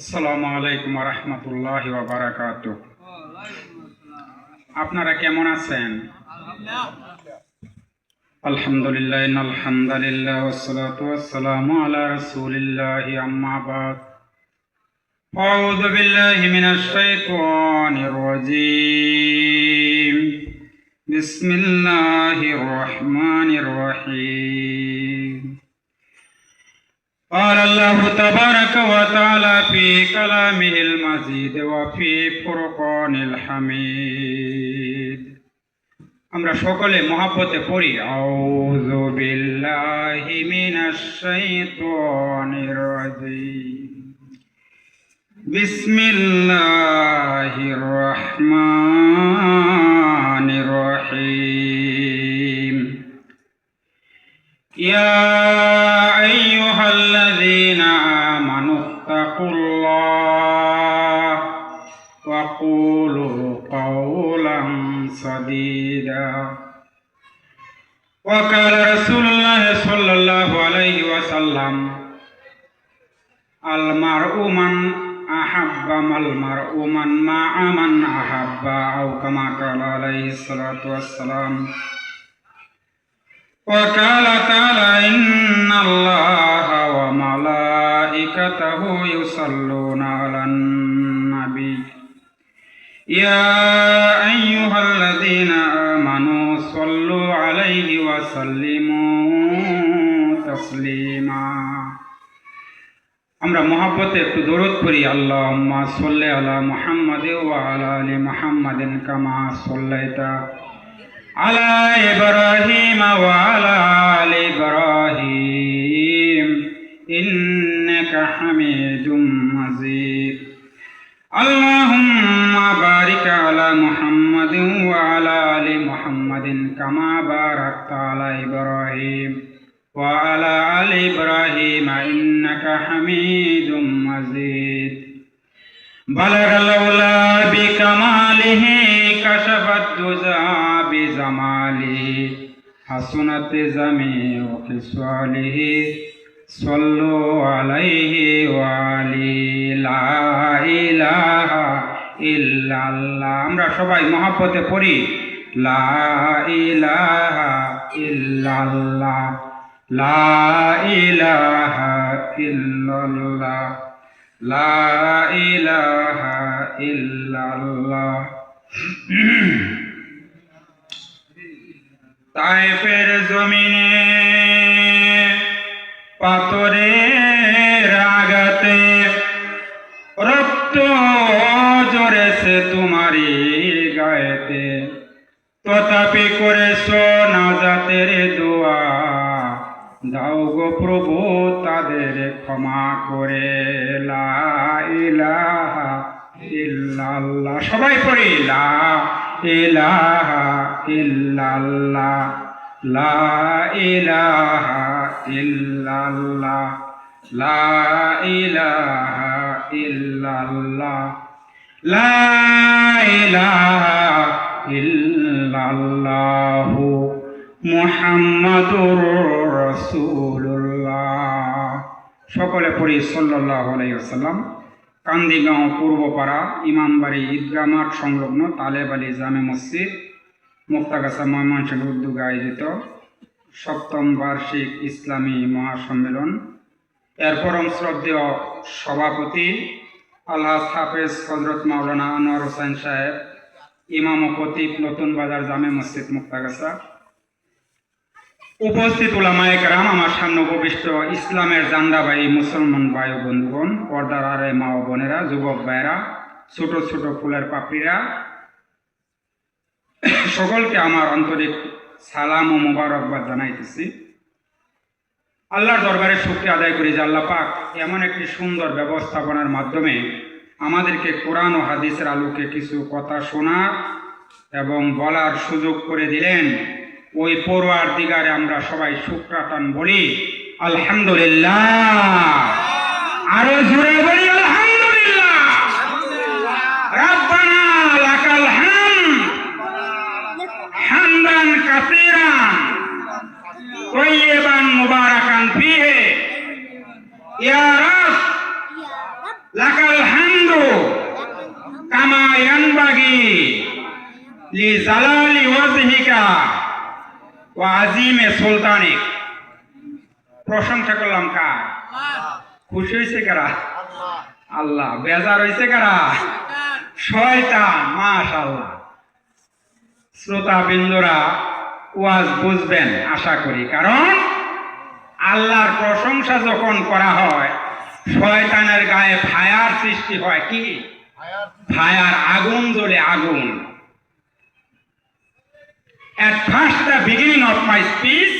আসসালামু আলাইকুম ওয়া রাহমাতুল্লাহি ওয়া বারাকাতুহু। আপনারা কেমন আছেন? আলহামদুলিল্লাহ, ইন্নাল হামদালিল্লাহ ওয়াসসালাতু ওয়াসসালামু আলা রাসূলিল্লাহি আম্মা বাদ। আউযু বিল্লাহি মিনাশ শাইতানির রাজীম। বিসমিল্লাহির রহমানির রহিম। قال الله تبارك وتعالى في كلامه المجيد وفي فرقان الحميد। আমরা সকলে মহব্বতে পড়ি আউযু বিল্লাহি মিনাশ শাইতানির রাজীম। বিসমিল্লাহির রহমানির রহিম। ইয়া আইয়ুহাল্লাযীনা আমানু তাকুল্লাহ ওয়া কুলু কাওলান সাদীদা। ওয়া ক্বালা রাসূলুল্লাহ সাল্লাল্লাহু আলাইহি ওয়াসাল্লাম আল মারউ মান আহাব্বা মাল মারউ মান মা'a মান আহাব্বা আও কামা ক্বালা আলাইহিস সালাতু ওয়াসসালাম। وقال تعالى إن الله وملائكته يصلون على النبي يا أيها الذين آمنوا صلوا عليه وسلموا تسليما। আমরা মহব্বতে একটু দরুদ পড়ি। আল্লাহুম্মা সাল্লি আলা মুহাম্মাদিন ওয়া আলা আলি মুহাম্মাদিন কামা সাল্লাইতা আলা ইব্রাহিম ওয়া আলা আলি ইব্রাহিম ইন্নাকা হামিদুম মাজিদ। আল্লাহুম্মা বারিক আলা মুহাম্মাদিন ওয়া আলা আলি মুহাম্মাদিন কামা বারাকতা আলা ইব্রাহিম ওয়া আলা আলি ইব্রাহিম ইন্নাকা হামিদুম মাজিদ। বালাগাল উলা বিকামালিহি কাশাফাত দুজা বিজামালিহি হাসুনাত জামিউ খিসালিহি সাল্লু আলাইহি ওয়া আলি লা ইলাহা ইল্লাল্লাহ। আমরা সবাই মহব্বতে পড়ি লা ইলাহা ইল্লাল্লাহ, লা ইলাহা ইল্লাল্লাহ, লা ইলাহা ইল্লাল্লাহ। তায়েফের জমিনে পাথরের আঘাতে রক্ত ঝরেছে তোমারই গায়েতে, তথাপি করেছ নাজাতের দোয়া, দাও গো প্রভু তাদের ক্ষমা করে। লা ইলাহা ইল্লাল্লাহ। সবাই পড়ি লা ইলাহা ইল্লাল্লাহ, লা ইলাহা ইল্লাল্লাহ, লা ইলাহা ইল্লাল্লাহ, লা ইলাহা ইল্লাল্লাহু মুহাম্মাদুর রাসূলুল্লাহ। সকলে পড়ি সাল্লাল্লাহু আলাইহি ওয়াসাল্লাম। কান্দিগাঁও পূর্বপাড়া ইমামবাড়ি ঈদগাহ মাঠ সংলগ্ন তালেব আলী জামে মসজিদ মুক্তাগাছা ময়মনসিংহ উদ্যোগে আয়োজিত ৭ম বার্ষিক ইসলামী মহাসম্মেলন এর পরম শ্রদ্ধেয় সভাপতি আলহাজ হাফেজ হযরত মাওলানা আনোয়ার হোসেন সাহেব, ইমাম ও খতিব, নতুন বাজার জামে মসজিদ মুক্তাগাছা, উপস্থিত উলামায়ে কেরাম, আমার সামনে উপবিষ্ট ইসলামের জান্দাবাহী মুসলমান ভাই ও বন্ধুগণ, পর্দার আড়ালে মা ও বোনেরা, যুবক ভাইরা, ছোট ছোট ফুলের পাপড়িরা, সকলকে আমার আন্তরিক সালাম ও মোবারকবাদ জানাইতেছি। আল্লাহর দরবারে শুকরিয়া আদায় করি যে আল্লাহ পাক এমন একটি সুন্দর ব্যবস্থাপনার মাধ্যমে আমাদেরকে কোরআন ও হাদিসের আলোকে কিছু কথা শোনার এবং বলার সুযোগ করে দিলেন। ওই পরওয়ারদিগারে আমরা সবাই শুকরাতান বলি আলহামদুলিল্লাহ। আরো জোরে বলি আলহামদুলিল্লাহ। রাব্বানা লাকাল হামদ হামদান কাসীরান তাইয়্যিবান মুবারাকান ফীহি ইয়া রাব লাকাল জালালি ওয়াজহিকা ওয়া আজিমে সুলতানিক। প্রশংসা করলাম কার? খুশি হয়েছে কারা? আল্লাহ। বেজার হয়েছে কারা? শয়তান। মাশাআল্লাহ। শ্রোতা বিন্দুরা ওয়াজ বুঝবেন আশা করি, কারণ আল্লাহর প্রশংসা যখন করা হয় শয়তানের গায়ে ফায়ার সৃষ্টি হয়। কি ফায়ার? আগুন জ্বলে, আগুন। At first, the beginning of my speech,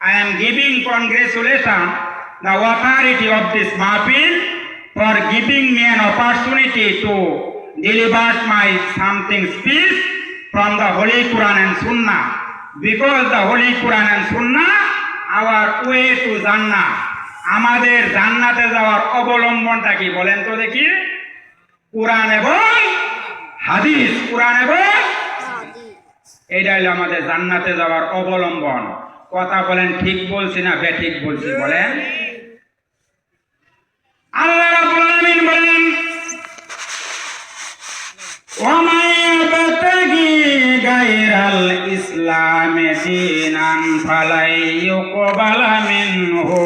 I am giving congratulations the authority of this mahfil for giving me an opportunity to deliver my something speech from the Holy Quran and Sunnah, because the Holy Quran and Sunnah our way to Jannah. আমাদের জান্নাতে যাওয়ার অবলম্বনটা কি বলেন তো দেখি? কোরআন এবং হাদিস। কোরআন এবং এইটা হলো আমাদের জান্নাতে যাওয়ার অবলম্বন। কথা বলেন, ঠিক বলছি না বেঠিক বলছি বলেন? আল্লাহ রাব্বুল আলামিন বলেন, ওয়া মান ইয়াবতাগি গায়রাল ইসলামি দীনান ফালাই ইউকবালা মিনহু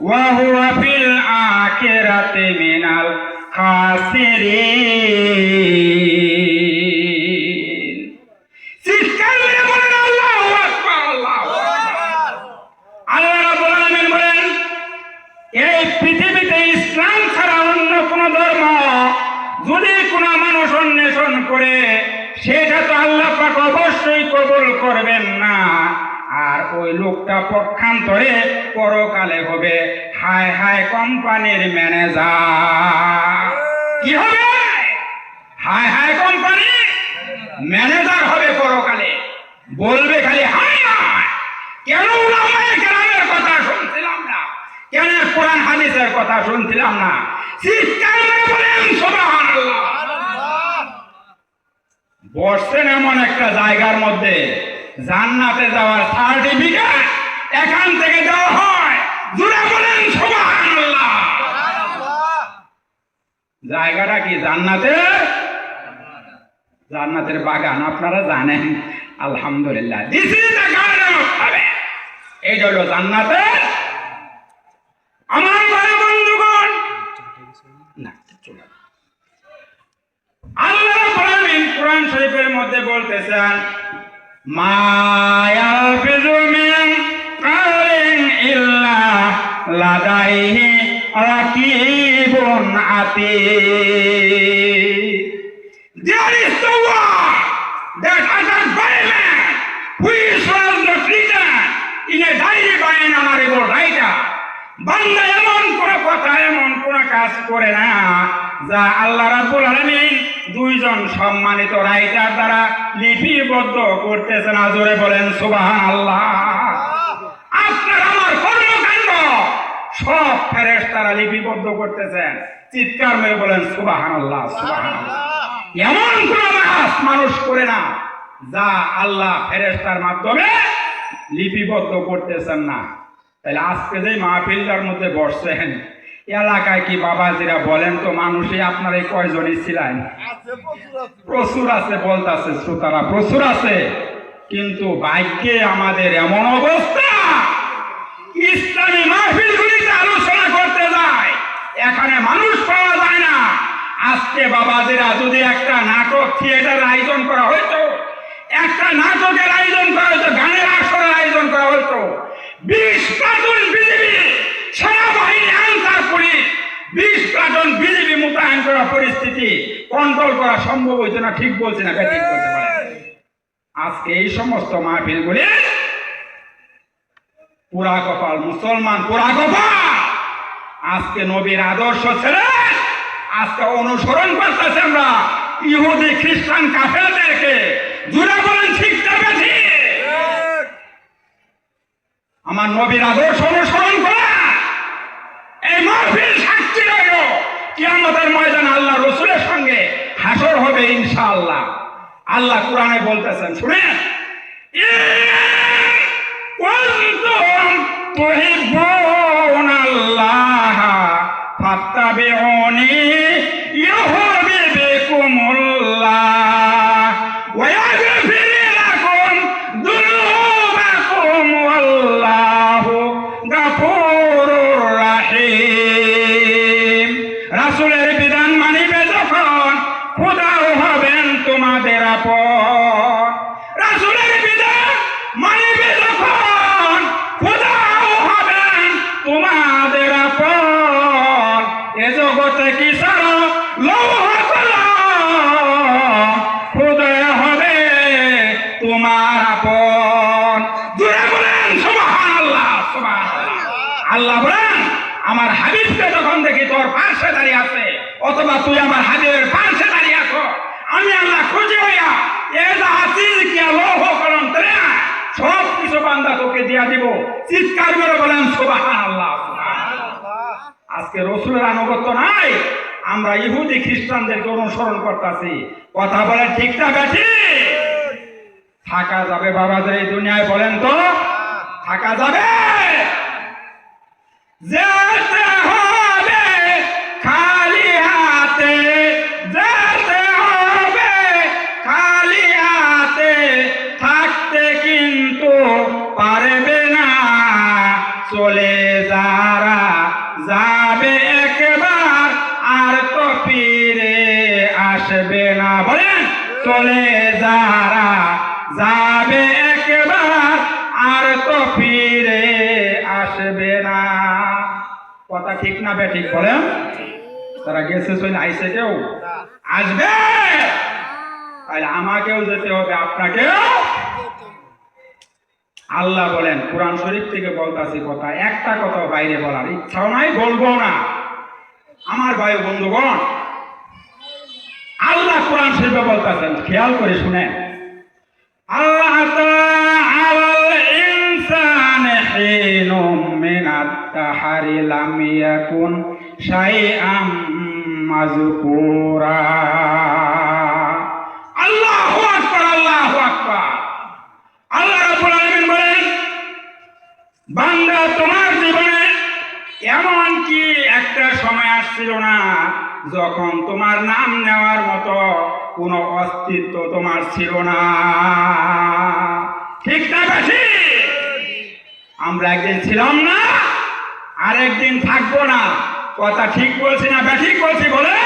ওয়া হুয়া ফিল আখিরাতি মিনাল খাসিরিন। চিৎকার করে বলেন আল্লাহু আকবার, আল্লাহু আকবার। আল্লাহ রাব্বুল আলামিন বলেন, এই পৃথিবীতে ইসলাম ছাড়া অন্য কোন ধর্ম যদি কোনো মানুষ অন্বেষণ করে সেটা তো আল্লাহ পাক অবশ্যই কবুল করবেন না। আর ওই লোকটা পক্ষান্তরে পরকালে হবে হাই হাই কোম্পানির ম্যানেজার। কি হবে? হাই হাই কোম্পানি ম্যানেজার হবে পরকালে। বলবে খালি হাই হাই, কেন উলামায়ে কেরামের কথা শুনছিলাম না, কেন কোরআন হাদিসের কথা শুনছিলাম না? চিৎকার করে বলেন সুবহানাল্লাহ। বসছেন এমন একটা জায়গার মধ্যে জান্নাতে যাওয়ার সার্টিফিকেট এখান থেকে দেওয়া হয়। জোরে বলেন সুবহানাল্লাহ। জায়গাটা কি? জান্নাতের বাগান। আপনারা জানেন আলহামদুলিল্লাহ। This is the garden of haven. এই হলো জান্নাতের। আমার ভাই বন্ধুগণ, না চলে আল্লাহ রাব্বুল আলামিন কোরআন শরীফের মধ্যে বলতেছেন, মা ইয়ালফিযু মিন কাওলিন ইল্লা লাদাইহি Rakibun আতীদ। There is no one that uttered by man which was not written in a diary by an honorable writer. বান্দা এমন কোন কথা, এমন কোন কাজ করে না যা আল্লাহ রাব্বুল আলামিন দুইজন সম্মানিত রাইটার দ্বারা লিপিবদ্ধ করতেছেন। জোরে বলেন সুবহানাল্লাহ। আপনার আমার কর্মকাণ্ড সব ফেরেশতারা লিপিবদ্ধ করতেছেন। চিৎকার মেরে বলেন সুবহানাল্লাহ, সুবহানাল্লাহ। এমন কোন মানুষ করে না যা আল্লাহ ফেরেশতার মাধ্যমে লিপিবদ্ধ করতেছেন না। তাহলে আজকে যে মাহফিলটার মধ্যে বসছেন এলাকায় কি বাবাজিরা বলেন তো মানুষই আপনারা কয়জনই ছিলেন? প্রচুর আছে বলতেছে শ্রোতারা, প্রচুর আছে। কিন্তু ভাগ্যে আমাদের এমন অবস্থা, ইসলামী মাহফিলগুলিতে আলোচনা করতে যায় এখানে মানুষ পাওয়া যায় না। আজকে বাবাজিরা যদি একটা নাটক থিয়েটার আয়োজন করা হইতো, একটা নাটকের আয়োজন করা হইতো, গানের আসরের আয়োজন করা হইতো, 20 প্লাটুন বিজেপি সেনাবাহিনী আনসার পুলিশ 20 প্লাটুন বিজেপি মোতায়েন করা পরিস্থিতি কন্ট্রোল করা সম্ভব হইতো না। ঠিক বলছি না ঠিক বলতে পারে? আজকে এই সমস্ত মাহফিলগুলি পুরা কপাল, মুসলমান পুরা কপাল। আজকে নবীর আদর্শ ছেড়ে আজকে অনুসরণ করতেছে আমরা ইহুদি খ্রিস্টান কাফেরদেরকে। জুড়ে বলেন ঠিক যাবে ঠিক? আমার নবীর আদর্শ অনুসরণ করা এই মাহফিল সাক্ষী রইল কিয়ামতের ময়দানে আল্লাহ রাসূলের সঙ্গে হাসর হবে ইনশাআল্লাহ। আল্লাহ কোরআনে বলতেছেন, শুনেন, কুনতুম তুহিব্বুনাল্লাহ ফাত্তাবিউনি ইউহিব্বুকুমুল্লাহ ওয়া ইয়াগফির জগতে কি সারা লৌহ খুদে হবে তোমার আপন। জোরে বলেন সুবহানাল্লাহ, সুবহানাল্লাহ। আল্লাহ বলেন আমার হাবিবকে যখন দেখি তোর পাশে দাঁড়িয়ে আছে, অথবা তুই আমার হাবিবের পাশে দাঁড়িয়ে আছো, আমি আল্লাহ খুশি হইয়া এ যা চিজ কি লৌহ কলম তেরে সব কিছু বান্দা তোকে দিয়া দিব। চিৎকার করে বলেন সুবহানাল্লাহ, সুবহানাল্লাহ। আজকে রসুলের আনুগত্য নাই, আমরা ইহুদি খ্রিস্টানদেরকে অনুসরণ করতেছি। কথা বলেন ঠিক না বেঠিক? থাকা যাবে বাবাদের এই দুনিয়ায়? বলেন তো থাকা যাবে? যেতে হবে খালি হাতে, যেতে হবে খালি হাতে, থাকতে কিন্তু পারবে না। চলে যারা যাবে একবার আর তো ফিরে আসবে না। বলেন চলে যারা যাবে একবার আর তো ফিরে আসবে না। কথা ঠিক না বেঠিক? বলেন। তারা গেছে চলে আইসে, কেউ আসবে? তাহলে আমাকেও যেতে হবে, আপনাকেও। আল্লাহ বলেন কোরআন শরীফ থেকে বলতাছি কথা, একটা কথা বাইরে বলার ইচ্ছাও নাই, বলবো না। আমার ভাই বন্ধুগণ, আল্লাহ কোরআন শরীফে বলতেছেন, খেয়াল করে শুনেন। আল্লাহ আলাল ইনসানে হিনুম মিনাত তাহারি লাম ইয়াকুন শাইআম মাযকুরা। আল্লাহু আকবার, আল্লাহু আকবার। আল্লাহ রাব্বুল আলামিন বলেন, বান্দা তোমার জীবনে এমন কি একটা সময় আসছিল না যখন তোমার নাম নেওয়ার মতো কোনো অস্তিত্ব তোমার ছিল না? ঠিক না বেশি? আমরা একদিন ছিলাম না, আরেকদিন থাকবো না। কথা ঠিক বলছি না বেঠিক বলছি? বলে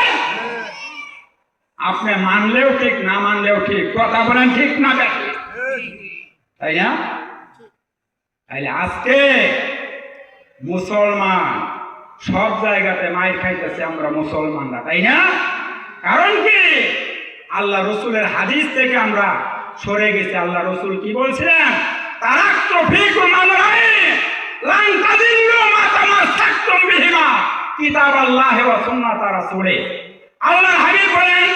আপনি মানলেও ঠিক, না মানলেও ঠিক। কথা বলেন ঠিক না বেঠিক? তাই না? তাইলে আজকে মুসলমান সব জায়গাতে মাইর খাইতেছে আমরা মুসলমানরা, তাই না? কারণ কি? আল্লাহ রসুলের হাদিস থেকে আমরা সরে গেছি। আল্লাহ রসুল কি বলছিলেন? তারাক্তু ফীকুম আমরাইন লান তাদিল্লু মা তামাসসাকতুম বিহিমা কিতাবাল্লাহি ওয়া সুন্নাতা রাসূলি। আল্লাহর হাবিব বলেন,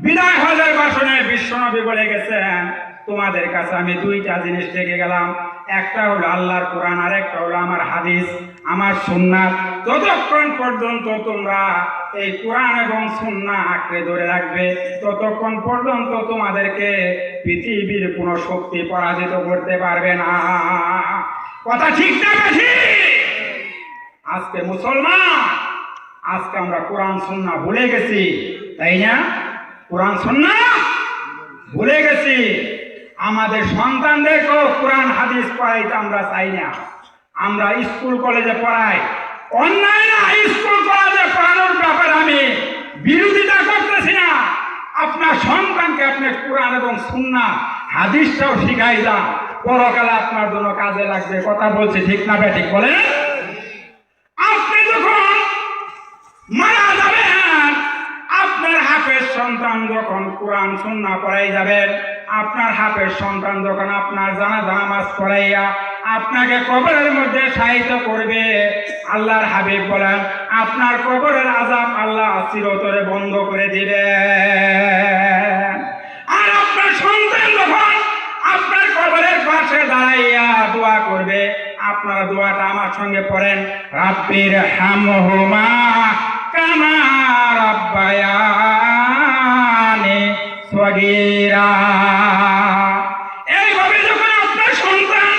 বিদায় হজের ভাষণে বিশ্বনবী বলে গেছেন, তোমাদের কাছে আমি দুইটা জিনিস রেখে গেলাম, একটা হলো আল্লাহর কোরআন, আর একটা হলো আমার হাদিস, আমার সুন্নাত। যতক্ষণ পর্যন্ত তোমরা এই কোরআন এবং সুন্নাহ আঁকড়ে ধরে রাখবে, ততক্ষণ পর্যন্ত তোমাদেরকে পৃথিবীর কোনো শক্তি পরাজিত করতে পারবে না। কথা ঠিক না বেঠিক? আজকে মুসলমান, আজকে আমরা কোরআন সুন্নাহ ভুলে গেছি, তাই না? কোরআন সুন্নাহ ভুলে গেছি। আমাদের সন্তানদেরকেও কোরআন হাদিস পড়াইতে আমরা চাই না। আমরা স্কুল কলেজে পড়াই, অন্যায় না। স্কুল কলেজে পড়ানোর ব্যাপারে আমি বিরোধিতা করতেছি না। আপনার সন্তানকে আপনি কোরআন এবং সুন্নাহ হাদিসটাও শিখাই দেন, পরকালে আপনার জন্য কাজে লাগবে। কথা বলছি ঠিক না বেঠিক? বলেন। আপনি যখন মারা যাবেন, আপনার হাফেজ সন্তান যখন কোরআন সুন্নাহ পড়াই যাবেন, আপনার হাফেজ সন্তান যখন আপনার জানাজা নামাজ পড়াইয়া আপনাকে কবরের মধ্যে শায়িত করবে, আল্লাহর হাবিব বলেন আপনার কবরের আযাব আল্লাহ চিরতরে বন্ধ করে দিবে। আর আপনার সন্তান যখন আপনার কবরের পাশে দাঁড়াইয়া দোয়া করবে, আপনারা দোয়াটা আমার সঙ্গে পড়েন, রাব্বির হামহুমা কামা রাব্বায়ানি সগীরা। এইভাবে যখন আপনার সন্তান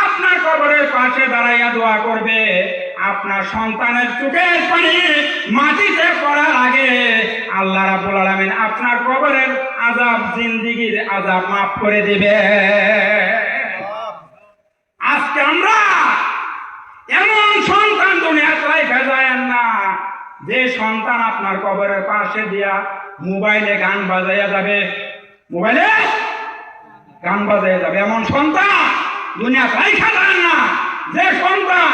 আপনার কবরের পাশে দাঁড়াইয়া দোয়া করবে, আপনার সন্তানের চোখের পানি মাটিতে পড়ার আগে আল্লাহ রাব্বুল আলামিন আপনার কবরের আযাব, জিন্দেগীর আযাব মাফ করে দিবে। আজকে আমরা এমন সন্তান দুনিয়াতে রাখা যায় না যে সন্তান আপনার কবরের পাশে দিয়া মোবাইলে গান বাজাইয়া যাবে, মোবাইলে গান বাজাইয়া যাবে। এমন সন্তান দুনিয়াতে রাখা যায় না যে সন্তান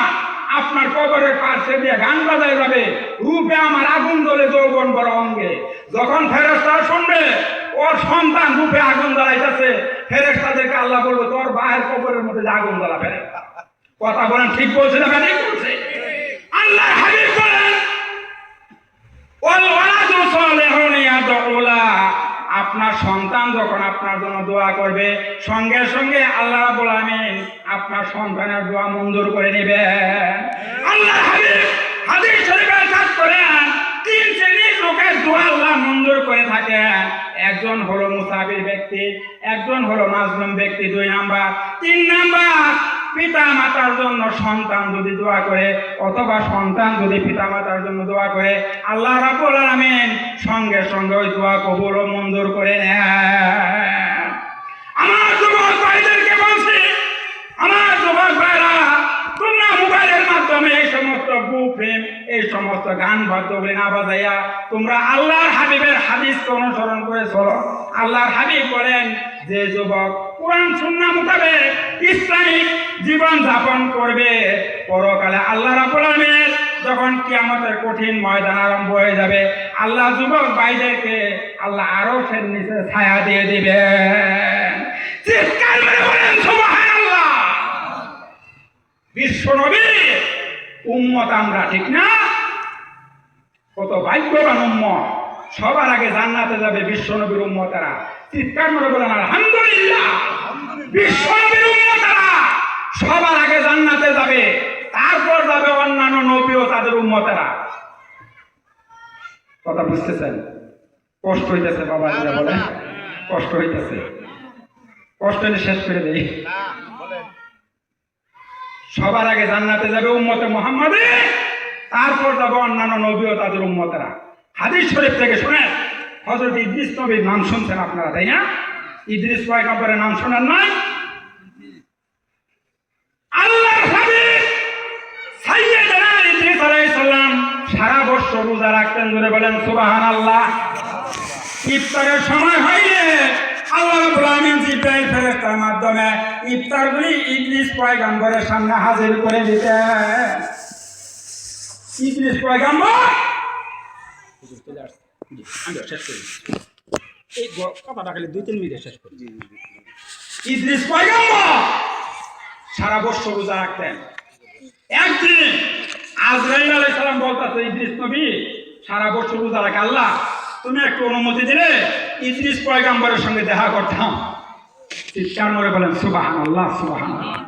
আপনার কবরের পাশে দিয়ে গান বাজায় যাবে, রূপ রূপে আমার আগুন জ্বলে যৌবন বড় অঙ্গে। যখন ফেরেশতারা শুনবে ওর সন্তান রূপে আগুন জ্বালাইতেছে, ফেরেশতাদেরকে আল্লাহ বলবে তোর বাহের কবরের মধ্যে যে আগুন জ্বালা ফেরেশতা। কথা বলেন ঠিক বলছে না ঠিক বলছে? আল্লাহ হাবিব বলেন ওয়াল ওয়ালাদু সালিহুন ইয়াদউলা, আপনার সন্তান যখন আপনার জন্য দোয়া করবে সঙ্গে সঙ্গে আল্লাহ রাব্বুল আমিন আপনার সন্তানের দোয়া মঞ্জুর করে নেবেন। আল্লাহ হাবিব হাদিস শরীফে কাজ করেন তিন শ্রেণীর লোকের দোয়া আল্লাহ মঞ্জুর করে থাকেন। একজন হলো মুসাফির ব্যক্তি, একজন হলো মাজলুম ব্যক্তি 2 নাম্বার, 3 নাম্বার পিতা মাতার জন্য সন্তান যদি দোয়া করে অথবা সন্তান যদি পিতা মাতার জন্য দোয়া করে আল্লাহ রাব্বুল আমিন সঙ্গে সঙ্গে ওই দোয়া কবুল ও মঞ্জুর করে নেন। আমার যুবক ভাইদেরকে বলছি, আমার যুবক ভাইরা তোমরা মোবাইলের মাধ্যমে এই সমস্ত বুফিল্ম এই সমস্ত গান বাদ্যগুলি না বাজাইয়া তোমরা আল্লাহর হাবিবের হাদিসকে অনুসরণ করে চলো। আল্লাহর হাবিব বলেন যে যুবক কোরআন সুন্নাহ মোতাবেক ইসলামিক জীবন যাপন করবে পরকালে আল্লাহ রাব্বুল আমিন যখন কিয়ামতের কঠিন ময়দান আরম্ভ হয়ে যাবে আল্লাহ যুবক ভাইদেরকে আল্লাহ আরশের নিচে ছায়া দিয়ে দিবেন। চিৎকার করে বলেন সুবহানাল্লাহ। বিশ্ব নবী উম্মত আমরা, ঠিক না? কত ভাগ্যবান উম্মত, সবার আগে জান্নাতে যাবে বিশ্ব নবীর উম্মতেরা। চিৎকার করে বলেন আলহামদুলিল্লাহ। বিশ্ব নবীর উম্মতেরা সবার আগে জান্নাতে যাবে, তারপর যাবে অন্যান্য নবী ও তাদের উম্মতেরা। কথা বুঝতেছেন? কষ্ট হইতেছে বাবা, যেটা বলে কষ্ট হইতেছে, কষ্ট হলে শেষ করে দেই। সবার আগে জান্নাতে যাবে উম্মতে মুহাম্মাদী, তারপর যাবে অন্যান্য নবী ও তাদের উম্মতেরা। হাদিস শরীফ থেকে শুনেন, হযরত ইদ্রিস নবীর নাম শুনছেন আপনারা, তাই না? ইদ্রিস পয়গম্বরের নাম শোনেন নাই? আল্লাহর হাবিব সাইয়্যিদনা ইদ্রিস আলাইহিস সালাম সারা বছর রোজা রাখতেন, জোরে বলেন সুবহানাল্লাহ। ইফতারের সময় হইলে আল্লাহ রাব্বুল আমিন জিবরাইল ফেরেশতার মাধ্যমে ইফতারগুলি ইদ্রিস পয়গম্বরের সামনে হাজির করে দিতেন। ইদ্রিস পয়গম্বর এই কথাটা খালি 2-3 মিনিটে শেষ করি। ইদ্রিস পয়গম্বর সারা বছর রোজা রাখতেন। একদিন আজরাইল আলাইহিস সালাম বলতেছে, ইদ্রিস নবী সারা বছর রোজা রাখে, আল্লাহ তুমি একটু অনুমতি দিলে ইদ্রিস পয়গম্বরের সঙ্গে দেখা করতাম। চিৎকার করে বলেন সুবহানাল্লাহ সুবহানাল্লাহ।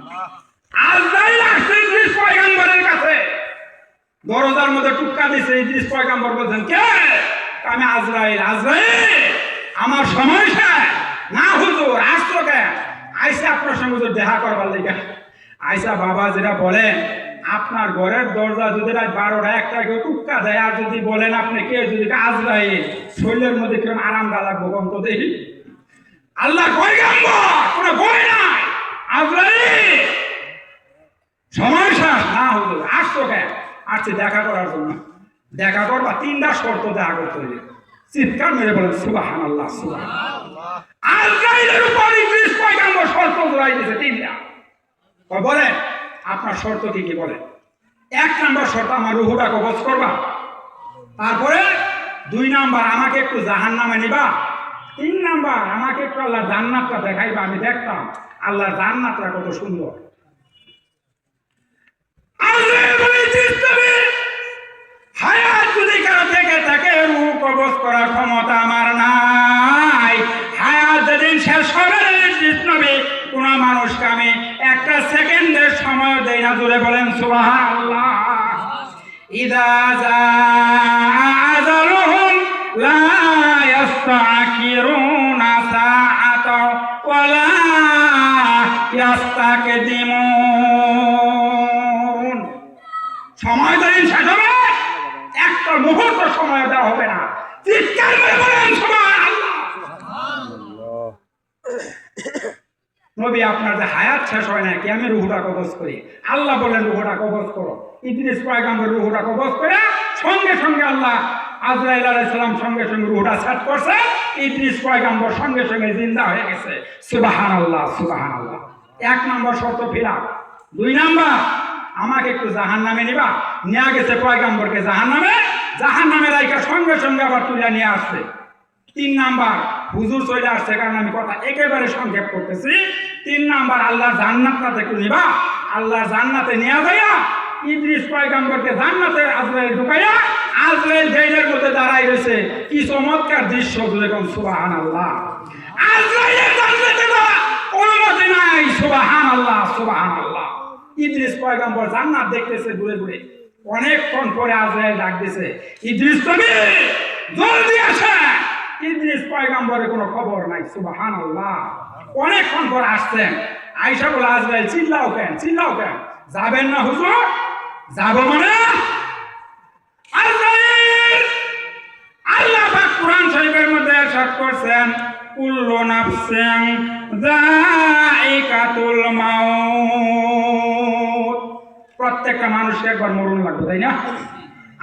আজরাইল আসছে ইদ্রিস পয়গম্বরের কাছে, দরজার মধ্যে টুক্কা দিছে। ইদ্রিস পয়গম্বর বলছেন, কে? আমি আজরাইল। আজরাইল আমার সময় শেষ। না হুজুর, আসতো কেন? আইসা আপনার সঙ্গে হুজুর দেখা করবার লেগে। আইসা বাবা যেটা বলেন, আপনার ঘরের দরজা যদি রাত 12টা-1টা কেউ টুক্কা দেয় আর যদি বলেন আপনি কে, যদি আজরাইল, শরীরের মধ্যে কিরকম আরামটা লাগবো গন্ত দেখি। আল্লাহ পয়গম্বর কোনো ভয় নাই, আজরাইল সময় শেষ। না হুজুর, আসতো কেন? আসছে দেখা করার জন্য। দেখা করবা 3টা শর্ত দেখা করতে হইলে। চিৎকার মেরে বলেন সুবহানাল্লাহ সুবহানাল্লাহ। আজরাইলের উপর ইদ্রিস পয়গম্বর শর্ত জোড়াই দিয়েছে 3টা। বলেন আপনার শর্ত কি কি? বলেন। 1 নাম্বার শর্ত, আমার রুহুটা কবজ করবা। তারপরে 2 নাম্বার, আমাকে একটু জাহান্নামে নিবা। 3 নাম্বার, আমাকে একটু আল্লাহ জান্নাতটা দেখাইবা, আমি দেখতাম আল্লাহর জান্নাতটা কত সুন্দর। হায়াত যদি কারো থেকে থাকে, রূহ কবজ করার ক্ষমতা আমার নাই। হায়াত যেদিন শেষ হবে, কোন মানুষকে আমি 1টা সেকেন্ডের সময় দেই না। জোরে বলেন সুবহানাল্লাহ। ইযা জাআ আজালুহুম লা ইস্তাখিরুনা সাআতাও ওয়া লা ইস্তাকদিমুন। সময় যেদিন শেষ হবে, একটা মুহূর্ত সময় দেওয়া হবে না। চিৎকার করে বলেন সুবহানাল্লাহ। নবী আপনার যে হায়াত শেষ হয় না, কি আমি রুহুটা কবজ করি। আল্লাহ বলেন রুহুটা কবজ করো। ইদ্রিস পয়গম্বর রুহুটা কবজ করে সঙ্গে সঙ্গে আল্লাহ আজরাইল আলাইহিস সালাম সঙ্গে সঙ্গে রুহুটা সেট করছে। ইদ্রিস পয়গম্বর সঙ্গে সঙ্গে জিন্দা হয়ে গেছে। সুবহানাল্লাহ সুবহানাল্লাহ। 1 নাম্বার শর্ত ফিলাপ। 2 নাম্বার, আমাকে একটু জাহান্নামে নিবা। নিয়ে গেছে পয়গম্বরকে জাহান্নামে। জাহান্নামের রাইকা সঙ্গে সঙ্গে আবার তুলে নিয়ে আসছে। 3 নাম্বার হুজুর চলে আসছে, কারণ আমি কথা একেবারে সংক্ষেপ করতেছি। 3 নাম্বার আল্লাহর জান্নাতটা একটু নিবা। আল্লাহর জান্নাতে নিয়ে যাইয়া ইদ্রিস পয়গম্বরকে জান্নাতে আজরাইল ঢুকাইয়া আজরাইল জেলের মধ্যে দাঁড়াই রয়েছে। কি চমৎকার দৃশ্য, যেরকম সুবহানাল্লাহ। আজরাইলের জান্নাতে যাওয়া অনুমতি নাই। সুবহানাল্লাহ সুবহানাল্লাহ। ইদ্রিস পয়গম্বর জান্নাত দেখতেছে ঘুরে ঘুরে। অনেকক্ষণ পরে আজরাইল ডাক দিছে, ইদ্রিস তুমি জলদি আসে। ইদ্রিস পয়গম্বরের কোনো খবর নাই। সুবহানাল্লাহ। অনেকক্ষণ পর আসছেন, আয়েশা বলে আজরাইল চিল্লাও কেন, চিল্লাও কেন? যাবেন না হুজুর? যাব মানে আজরাইল, আল্লাহ পাক কোরআন শরীফের মধ্যে ইরশাদ করেছেন, কুল্লু নাফসিন যায়িকাতুল মাউত। প্রত্যেকটা মানুষকে একবার মরণ লাগবে, তাই না?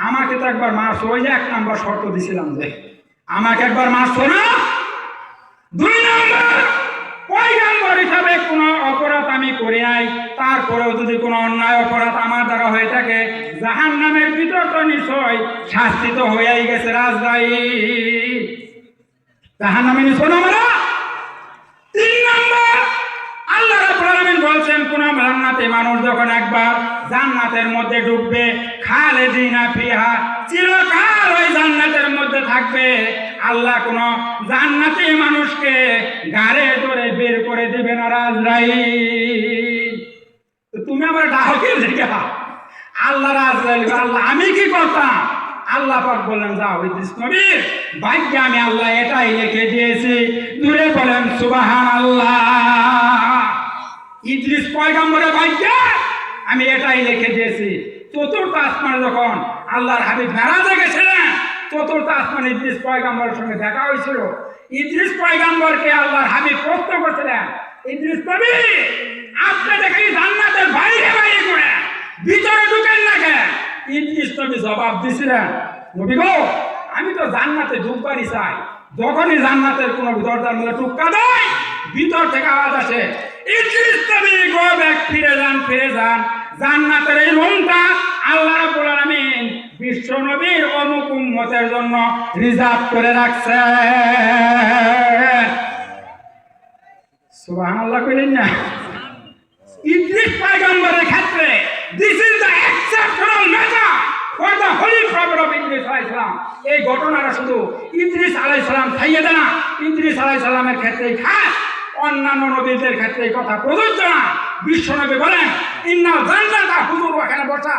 আমাকে তো একবার মারছো, ওই যে 1 নাম্বার শর্ত দিছিলাম যে আমাকে একবার মারছো না। 2 নাম্বার, পয়গম্বর হিসাবে কোনো অপরাধ আমি করি নাই, তারপরেও যদি কোনো অন্যায় অপরাধ আমার দ্বারা হয়ে থাকে জাহান্নামের ভিতর তো নিশ্চয় শাস্তি তো হয়েই গেছে। আজরাইল জাহান্নামে নিশ্চয় আমরা। 3 নাম্বার, আল্লাহ রাব্বুল আলামিন বলছেন, কোন জান্নাতে মানুষ যখন একবার জান্নাতের মধ্যে ঢুকবে, খালিদিনা ফিহা, চিরকাল ওই জান্নাতের মধ্যে থাকবে। আল্লাহ কোন জান্নাতি মানুষকে গাড়ে ধরে বের করে দিবে না। আজরাইল তুমি আমার ডাহকের দিকে আল্লাহ আজরাইল, আল্লাহ আমি কি করতাম? আল্লাহ পাক বললেন, যাও ইদ্রিস নবীর ভাগ্যে আমি আল্লাহ এটাই লিখে দিয়েছি। দূরে বলেন সুবহানাল্লাহ। ইদ্রিস পয়গম্বরের ভাগ্যে আমি এটাই লিখে দিয়েছি। 4th আসমানে যখন আল্লাহর হাবিব মেরাজে গেছিলেন, 4th আসমানে ইদ্রিস পয়গম্বরের সঙ্গে দেখা হয়েছিল। ইদ্রিস পয়গম্বরকে আল্লাহর হাবিব প্রশ্ন করছিলেন, ইদ্রিস নবী আপনি দেখি জান্নাতের বাইরে বাইরে করে ভিতরে ঢুকেন না কেন? ইদ্রিস নবী জবাব দিছিলেন, নবী গো আমি তো জান্নাতে ঢুকবারই চাই। যখনই জান্নাতের কোনো দরজার মধ্যে টুক্কা দেয় ভিতর থেকে আওয়াজ আসে, ইদ্রিস নবী গো ব্যাক, ফিরে যান ফিরে যান। জান্নাতের এই রুমটা আল্লাহ রাব্বুল আলামিন বিশ্ব নবীর অমুক উম্মতের জন্য রিজার্ভ করে রাখছে। সুবহানাল্লাহ কইলেন না? ইদ্রিস পয়গম্বরের ক্ষেত্রে this is the exceptional matter for the holy prophet of Idris আলাইহিস সালাম। এই ঘটনাটা শুধু ইদ্রিস আলাইহিস সালাম খাইয়ে দেয় না, ইদ্রিস আলাইহিস সালামের ক্ষেত্রেই খাস, অন্যান্য নবীদের ক্ষেত্রে এই কথা প্রযোজ্য না। বিশ্বনবী বলেন, ইন্নাল জান্নাতা, হুজুর ওখানে বসা,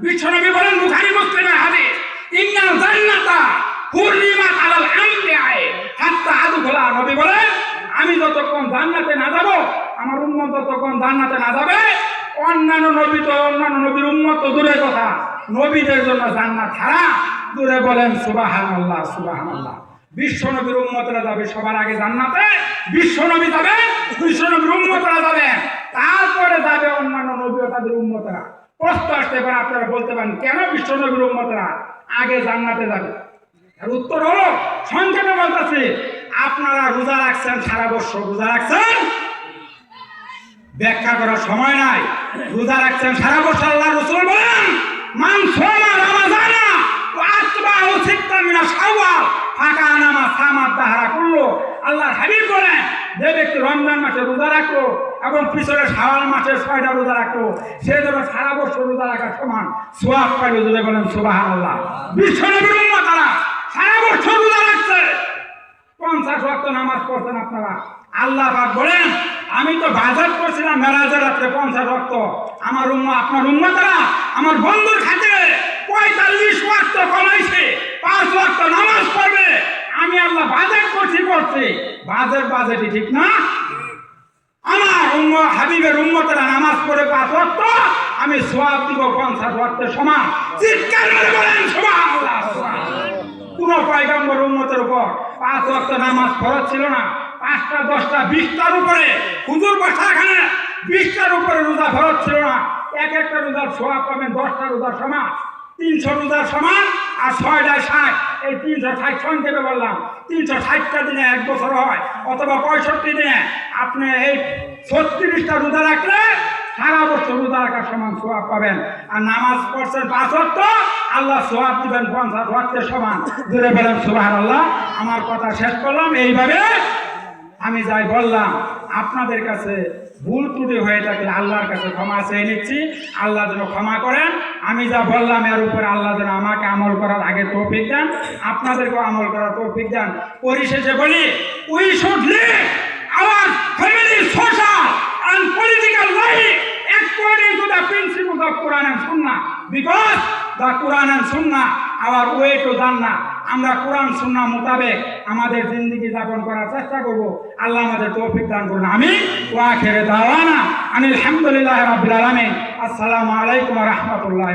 বিশ্বনবী বলেন বুখারী মুসলিমের হাদিস, ইন্নাল জান্নাতা হুররিমাত আলাল আমবিয়া হাত্তা আদখুলা। নবী বলেন আমি যতক্ষণ জান্নাতে না যাব, আমার উম্মত যতক্ষণ জান্নাতে না যাবে, অন্যান্য নবী তো অন্যান্য নবীর উম্মত তো দূরের কথা, নবীদের জন্য জান্নাত হারাম। দূরে বলেন সুবহানাল্লাহ সুবহানাল্লাহ। বিশ্বনবীর উম্মতরা যাবে সবার আগে জান্নাতে, বিশ্বনবী যাবে, বিশ্বনবীর উম্মতরা যাবে, তারপরে যাবে অন্যান্য নবী ও তাদের উম্মতরা। প্রশ্ন আসতে পারে, আপনারা বলতে পারেন কেন বিশ্বনবীর উম্মতরা আগে জান্নাতে যাবে? এর উত্তর হলো, সংক্ষেপে বলতেছি, আপনারা রোজা রাখছেন সারা বছর, রোজা রাখছেন, ব্যাখ্যা করার সময় নাই। রোজা রাখছেন সারা বছর, আল্লাহ রাসূল বলেন মান সামা রমাযানা ওয়া আতবাহু সিত্তান মিন শাওয়াল ফাকানা মা সামাদ দাহরা কুল্লু। আল্লাহর হাবিব বলেন, যে ব্যক্তি রমজান মাসে রোজা রাখলো এবং পিছনে শাওয়াল মাসে 6টা রোজা রাখলো, সে যেন সারা বছর রোজা রাখার সমান সওয়াব পাবে। যদি বলেন সুবহানাল্লাহ। বিশ্বনবীর উম্মতরা সারা বছর রোজা রাখছে, 50 ওয়াক্ত নামাজ পড়ছেন আপনারা। আল্লাহ পাক বলেন, আমি তো বাজার করছিলাম মেরাজের রাত্রে 50 ওয়াক্ত, আমার উম্মত, আপনার উম্মতরা আমার বন্ধুর খাতিরে 45 ওয়াক্ত কমাইছে, 5 ওয়াক্ত নামাজ পড়বে। আমি আল্লাহ বাজেট করছি, বাজেটই ঠিক না। আমার উম্মত হাবিবের উম্মতরা নামাজ পড়ে 5 ওয়াক্ত, আমি সওয়াব দিব 50 ওয়াক্তের সমান। চিৎকার করে বলেন সুবহানাল্লাহ সুবহানাল্লাহ। কোন পয়গম্বর উম্মতের উপর 5 ওয়াক্ত নামাজ ফরজ ছিল না। 5টা 10টা 20টার উপরে হুজুর বসা, এখানে 20টার উপরে রোজা ফরজ ছিল না। এক একটা রোজার সওয়াব পাবেন 10টা রোজার সমান, 300 রোজার সমান। আর 6টা 60, এই 360 সংক্ষেপে বললাম, 360টা দিনে 1 বছর হয়, অথবা 65 দিনে আপনি এই 36টা রোজা রাখলে সারা বছর রোজা রাখার সমান সোয়াব পাবেন। আর নামাজ পড়ছেন 5 ওয়াক্ত, আল্লাহ সোয়াব দিবেন 50 ওয়াক্তের সমান। জোরে বলেন সুবহানাল্লাহ। আমার কথা শেষ করলাম এইভাবে। আমি যাই বললাম, আপনাদের কাছে ভুল ত্রুটি হয়ে থাকলে আল্লাহর কাছে ক্ষমা চেয়ে নিচ্ছি, আল্লাহ যেন ক্ষমা করেন। আমি যা বললাম এর উপরে আল্লাহ যেন আমাকে আমল করার আগে তৌফিক দেন, আপনাদেরকেও আমল করার তৌফিক দেন। পরিশেষে বলি, we should live our family social and political life according to the principles of Quran and Sunnah, because the Quran and Sunnah our way to Jannah. আমরা কোরআন সুন্নাহ মোতাবেক আমাদের জিন্দেগি যাপন করার চেষ্টা করব। আল্লাহ আমাদের তৌফিক দান করুন। আমিন। ওয়া আখিরু দাওয়ানা আনিল হামদুলিল্লাহি রাব্বিল আলামিন। আসসালামু আলাইকুম ওয়া রাহমাতুল্লাহ।